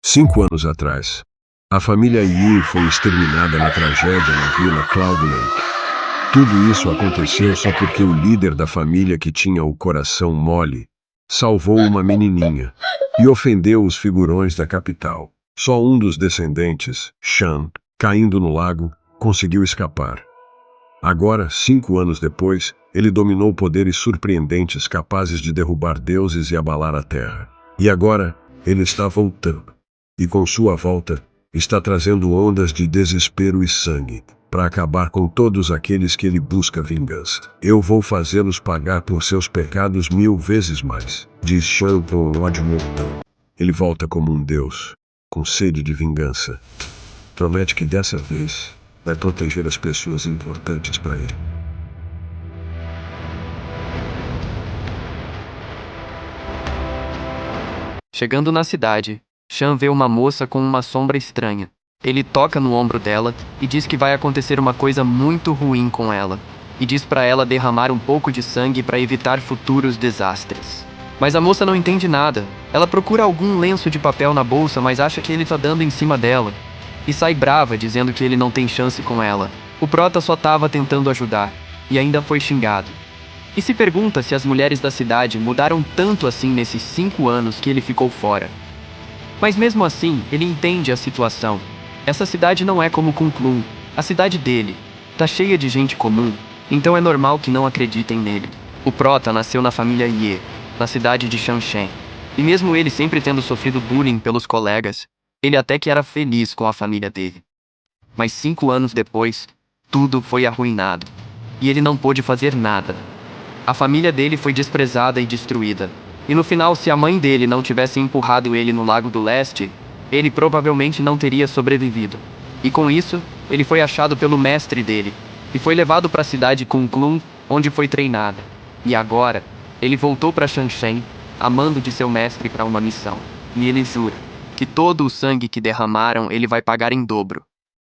5 anos atrás, a família Yi foi exterminada na tragédia na vila Cloud Lake. Tudo isso aconteceu só porque o líder da família, que tinha o coração mole, salvou uma menininha e ofendeu os figurões da capital. Só um dos descendentes, Shan, caindo no lago, conseguiu escapar. Agora, 5 anos depois, ele dominou poderes surpreendentes capazes de derrubar deuses e abalar a terra. E agora, ele está voltando. E com sua volta, está trazendo ondas de desespero e sangue, para acabar com todos aqueles que ele busca vingança. Eu vou fazê-los pagar por seus pecados 1000 vezes mais, diz Shan com ódio mortal. Ele volta como um deus, com sede de vingança. Promete que dessa vez vai proteger as pessoas importantes para ele. Chegando na cidade, Shan vê uma moça com uma sombra estranha. Ele toca no ombro dela e diz que vai acontecer uma coisa muito ruim com ela, e diz para ela derramar um pouco de sangue para evitar futuros desastres. Mas a moça não entende nada. Ela procura algum lenço de papel na bolsa, mas acha que ele tá dando em cima dela, e sai brava dizendo que ele não tem chance com ela. O prota só tava tentando ajudar, e ainda foi xingado. E se pergunta se as mulheres da cidade mudaram tanto assim nesses 5 anos que ele ficou fora. Mas mesmo assim, ele entende a situação. Essa cidade não é como Kunlun, a cidade dele. Tá cheia de gente comum, então é normal que não acreditem nele. O prota nasceu na família Ye, na cidade de Shanshen. E mesmo ele sempre tendo sofrido bullying pelos colegas, ele até que era feliz com a família dele. Mas 5 anos depois, tudo foi arruinado. E ele não pôde fazer nada. A família dele foi desprezada e destruída. E no final, se a mãe dele não tivesse empurrado ele no Lago do Leste, ele provavelmente não teria sobrevivido. E com isso, ele foi achado pelo mestre dele, e foi levado para a cidade Kunlun, onde foi treinado. E agora, ele voltou para Shanshen, a mando de seu mestre para uma missão. E ele jura que todo o sangue que derramaram ele vai pagar em dobro.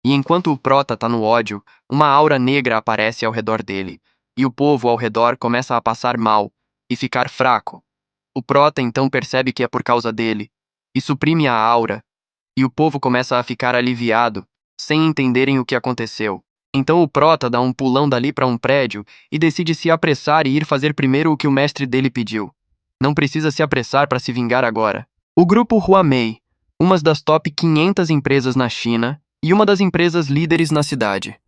E enquanto o prota tá no ódio, uma aura negra aparece ao redor dele, e o povo ao redor começa a passar mal e ficar fraco. O prota então percebe que é por causa dele, e suprime a aura, e o povo começa a ficar aliviado, sem entenderem o que aconteceu. Então o prota dá um pulão dali para um prédio e decide se apressar e ir fazer primeiro o que o mestre dele pediu. Não precisa se apressar para se vingar agora. O grupo Huamei, uma das top 500 empresas na China e uma das empresas líderes na cidade.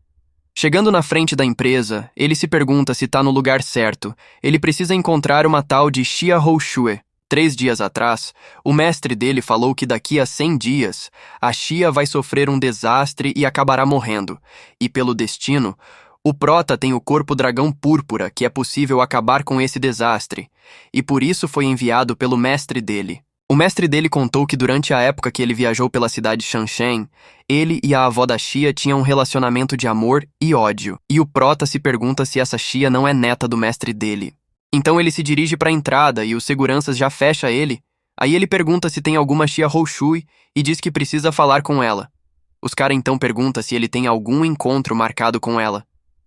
Chegando na frente da empresa, ele se pergunta se tá no lugar certo. Ele precisa encontrar uma tal de Xia Houxue. 3 dias atrás, o mestre dele falou que daqui a 100 dias, a Xia vai sofrer um desastre e acabará morrendo. E pelo destino, o prota tem o corpo dragão púrpura, que é possível acabar com esse desastre. E por isso foi enviado pelo mestre dele. O mestre dele contou que durante a época que ele viajou pela cidade de Shanshen, ele e a avó da Xia tinham um relacionamento de amor e ódio, e o prota se pergunta se essa Xia não é neta do mestre dele. Então ele se dirige para a entrada e os seguranças já fecham ele. Aí ele pergunta se tem alguma Xia Houxue e diz que precisa falar com ela. Os caras então perguntam se ele tem algum encontro marcado com ela.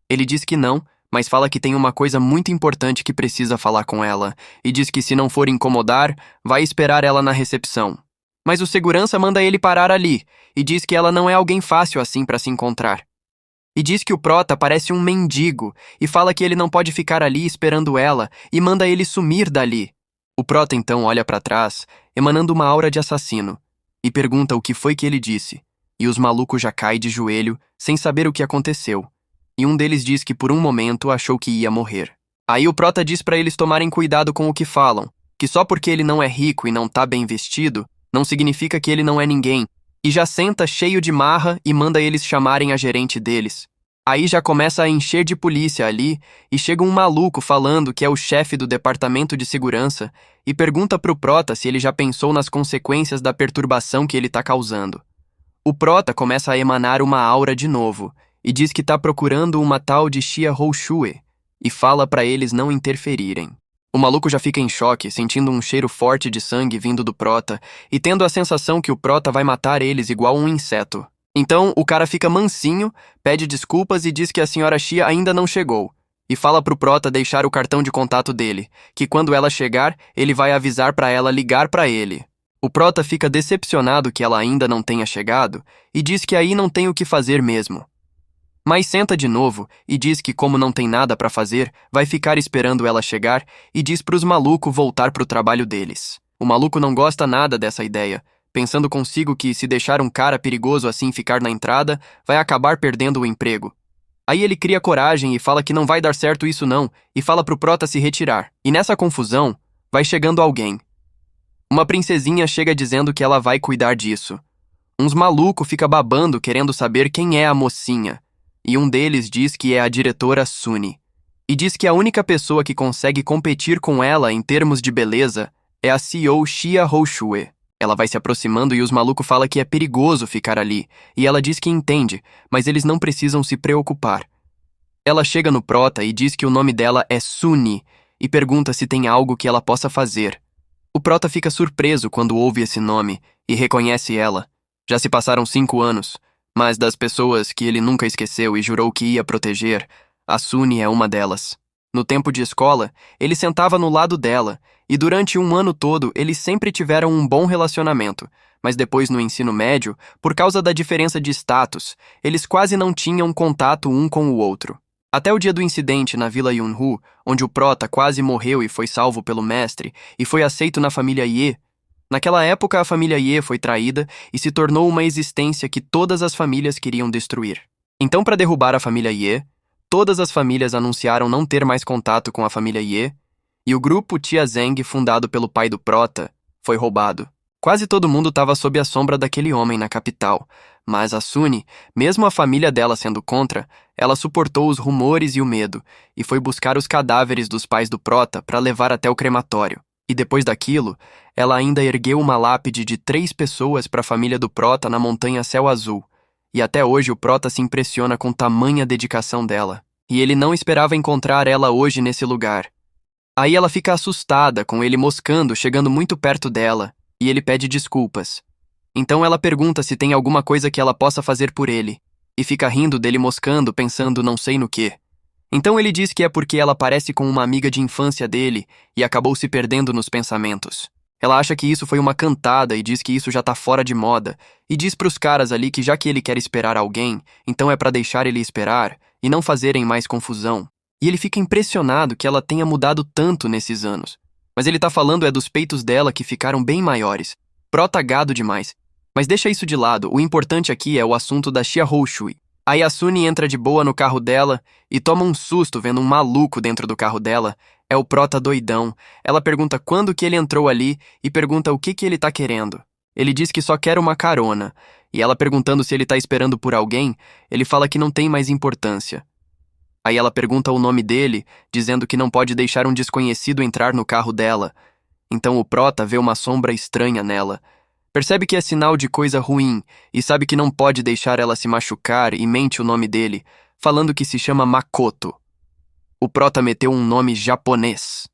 Ele diz que não, mas fala que tem uma coisa muito importante que precisa falar com ela, e diz que se não for incomodar, vai esperar ela na recepção. Mas o segurança manda ele parar ali, e diz que ela não é alguém fácil assim para se encontrar. E diz que o prota parece um mendigo, e fala que ele não pode ficar ali esperando ela, e manda ele sumir dali. O prota então olha para trás, emanando uma aura de assassino, e pergunta o que foi que ele disse, e os malucos já caem de joelho, sem saber o que aconteceu. E um deles diz que por um momento achou que ia morrer. Aí o prota diz para eles tomarem cuidado com o que falam, que só porque ele não é rico e não tá bem vestido, não significa que ele não é ninguém, e já senta cheio de marra e manda eles chamarem a gerente deles. Aí já começa a encher de polícia ali, e chega um maluco falando que é o chefe do departamento de segurança, e pergunta pro prota se ele já pensou nas consequências da perturbação que ele tá causando. O prota começa a emanar uma aura de novo, e diz que tá procurando uma tal de Xia Houxue, e fala pra eles não interferirem. O maluco já fica em choque, sentindo um cheiro forte de sangue vindo do prota, e tendo a sensação que o prota vai matar eles igual um inseto. Então, o cara fica mansinho, pede desculpas e diz que a senhora Xia ainda não chegou, e fala pro prota deixar o cartão de contato dele, que quando ela chegar, ele vai avisar pra ela ligar pra ele. O prota fica decepcionado que ela ainda não tenha chegado e diz que aí não tem o que fazer mesmo. Mas senta de novo e diz que, como não tem nada para fazer, vai ficar esperando ela chegar e diz pros malucos voltar pro trabalho deles. O maluco não gosta nada dessa ideia, pensando consigo que, se deixar um cara perigoso assim ficar na entrada, vai acabar perdendo o emprego. Aí ele cria coragem e fala que não vai dar certo isso não, e fala pro prota se retirar. E nessa confusão, vai chegando alguém. Uma princesinha chega dizendo que ela vai cuidar disso. Uns malucos fica babando querendo saber quem é a mocinha. E um deles diz que é a diretora Suni. E diz que a única pessoa que consegue competir com ela em termos de beleza é a CEO Xia Houshue. Ela vai se aproximando e os malucos falam que é perigoso ficar ali. E ela diz que entende, mas eles não precisam se preocupar. Ela chega no prota e diz que o nome dela é Suni e pergunta se tem algo que ela possa fazer. O prota fica surpreso quando ouve esse nome e reconhece ela. Já se passaram 5 anos. Mas das pessoas que ele nunca esqueceu e jurou que ia proteger, a Suni é uma delas. No tempo de escola, ele sentava no lado dela, e durante um ano todo eles sempre tiveram um bom relacionamento, mas depois no ensino médio, por causa da diferença de status, eles quase não tinham contato um com o outro. Até o dia do incidente na Vila Yunhu, onde o prota quase morreu e foi salvo pelo mestre, e foi aceito na família Ye. Naquela época, a família Ye foi traída e se tornou uma existência que todas as famílias queriam destruir. Então, para derrubar a família Ye, todas as famílias anunciaram não ter mais contato com a família Ye, e o grupo Tia Zeng, fundado pelo pai do prota, foi roubado. Quase todo mundo estava sob a sombra daquele homem na capital, mas a Suni, mesmo a família dela sendo contra, ela suportou os rumores e o medo, e foi buscar os cadáveres dos pais do prota para levar até o crematório. E depois daquilo, ela ainda ergueu uma lápide de 3 pessoas para a família do prota na montanha Céu Azul. E até hoje o prota se impressiona com tamanha dedicação dela. E ele não esperava encontrar ela hoje nesse lugar. Aí ela fica assustada com ele moscando, chegando muito perto dela, e ele pede desculpas. Então ela pergunta se tem alguma coisa que ela possa fazer por ele, e fica rindo dele moscando, pensando não sei no quê. Então ele diz que é porque ela parece com uma amiga de infância dele e acabou se perdendo nos pensamentos. Ela acha que isso foi uma cantada e diz que isso já tá fora de moda, e diz pros caras ali que já que ele quer esperar alguém, então é pra deixar ele esperar e não fazerem mais confusão. E ele fica impressionado que ela tenha mudado tanto nesses anos. Mas ele tá falando é dos peitos dela que ficaram bem maiores. Prota gado demais. Mas deixa isso de lado, o importante aqui é o assunto da Xia Houshue. Aí a Suni entra de boa no carro dela e toma um susto vendo um maluco dentro do carro dela. É o prota doidão. Ela pergunta quando que ele entrou ali e pergunta o que ele tá querendo. Ele diz que só quer uma carona. E ela perguntando se ele tá esperando por alguém, ele fala que não tem mais importância. Aí ela pergunta o nome dele, dizendo que não pode deixar um desconhecido entrar no carro dela. Então o prota vê uma sombra estranha nela. Percebe que é sinal de coisa ruim e sabe que não pode deixar ela se machucar e mente o nome dele, falando que se chama Makoto. O prota meteu um nome japonês.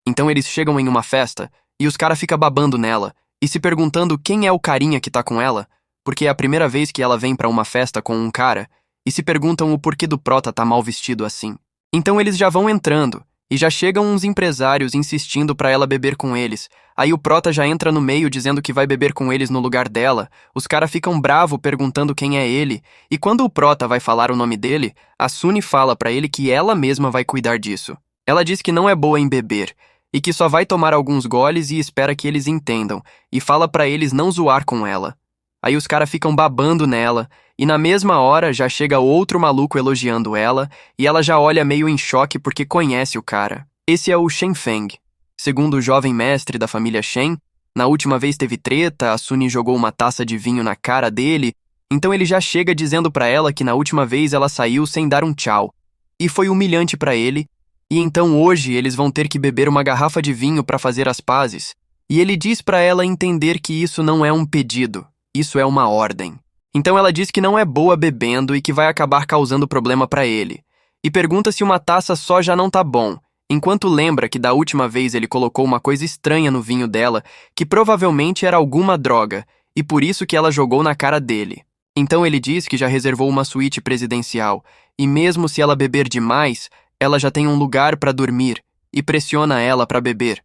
Então eles chegam em uma festa e os caras ficam babando nela e se perguntando quem é o carinha que tá com ela, porque é a primeira vez que ela vem pra uma festa com um cara, e se perguntam o porquê do prota tá mal vestido assim. Então eles já vão entrando. E já chegam uns empresários insistindo pra ela beber com eles. Aí o prota já entra no meio dizendo que vai beber com eles no lugar dela. Os caras ficam bravos perguntando quem é ele. E quando o prota vai falar o nome dele, a Suni fala pra ele que ela mesma vai cuidar disso. Ela diz que não é boa em beber e que só vai tomar alguns goles e espera que eles entendam. E fala pra eles não zoar com ela. Aí os caras ficam babando nela, e na mesma hora já chega outro maluco elogiando ela, e ela já olha meio em choque porque conhece o cara. Esse é o Shen Feng. Segundo o jovem mestre da família Shen, na última vez teve treta, a Suni jogou uma taça de vinho na cara dele, então ele já chega dizendo pra ela que na última vez ela saiu sem dar um tchau. E foi humilhante pra ele, e então hoje eles vão ter que beber uma garrafa de vinho pra fazer as pazes. E ele diz pra ela entender que isso não é um pedido. Isso é uma ordem. Então ela diz que não é boa bebendo e que vai acabar causando problema pra ele. E pergunta se uma taça só já não tá bom, enquanto lembra que da última vez ele colocou uma coisa estranha no vinho dela, que provavelmente era alguma droga, e por isso que ela jogou na cara dele. Então ele diz que já reservou uma suíte presidencial, e mesmo se ela beber demais, ela já tem um lugar pra dormir, e pressiona ela pra beber.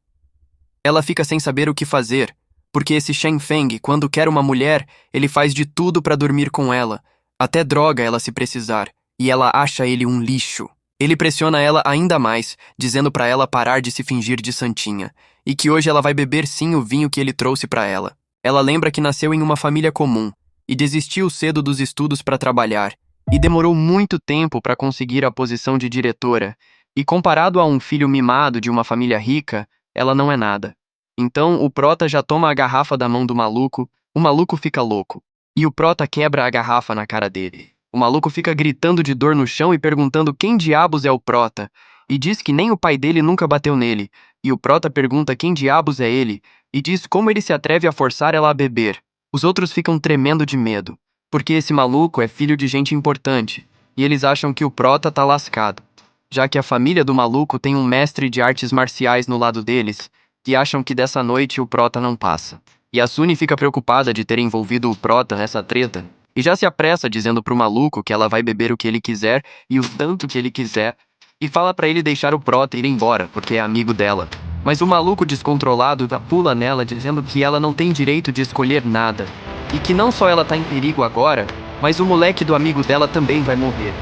Ela fica sem saber o que fazer, Porque esse Shen Feng, quando quer uma mulher, ele faz de tudo pra dormir com ela, até droga ela se precisar, e ela acha ele um lixo. Ele pressiona ela ainda mais, dizendo pra ela parar de se fingir de santinha, e que hoje ela vai beber sim o vinho que ele trouxe pra ela. Ela lembra que nasceu em uma família comum, e desistiu cedo dos estudos pra trabalhar, e demorou muito tempo pra conseguir a posição de diretora, e comparado a um filho mimado de uma família rica, ela não é nada. Então o Prota já toma a garrafa da mão do maluco, o maluco fica louco, e o Prota quebra a garrafa na cara dele. O maluco fica gritando de dor no chão e perguntando quem diabos é o Prota, e diz que nem o pai dele nunca bateu nele, e o Prota pergunta quem diabos é ele, e diz como ele se atreve a forçar ela a beber. Os outros ficam tremendo de medo, porque esse maluco é filho de gente importante, e eles acham que o Prota tá lascado, já que a família do maluco tem um mestre de artes marciais no lado deles, e acham que dessa noite o Prota não passa. E a Suni fica preocupada de ter envolvido o Prota nessa treta, e já se apressa dizendo pro maluco que ela vai beber o que ele quiser e o tanto que ele quiser, e fala pra ele deixar o Prota ir embora, porque é amigo dela. Mas o maluco descontrolado pula nela dizendo que ela não tem direito de escolher nada, e que não só ela tá em perigo agora, mas o moleque do amigo dela também vai morrer.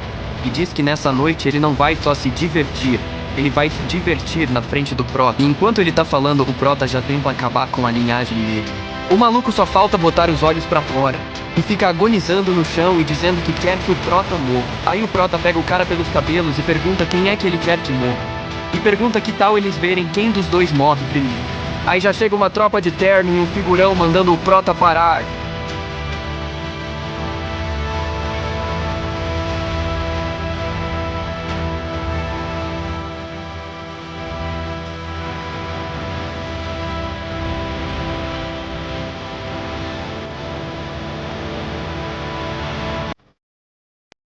E diz que nessa noite ele não vai só se divertir, ele vai se divertir na frente do Prota. E enquanto ele tá falando, o Prota já tenta acabar com a linhagem dele. O maluco só falta botar os olhos pra fora e fica agonizando no chão e dizendo que quer que o Prota morra. Aí o Prota pega o cara pelos cabelos e pergunta quem é que ele quer que morra. E pergunta que tal eles verem quem dos dois morre primeiro. Aí já chega uma tropa de terno e um figurão mandando o Prota parar.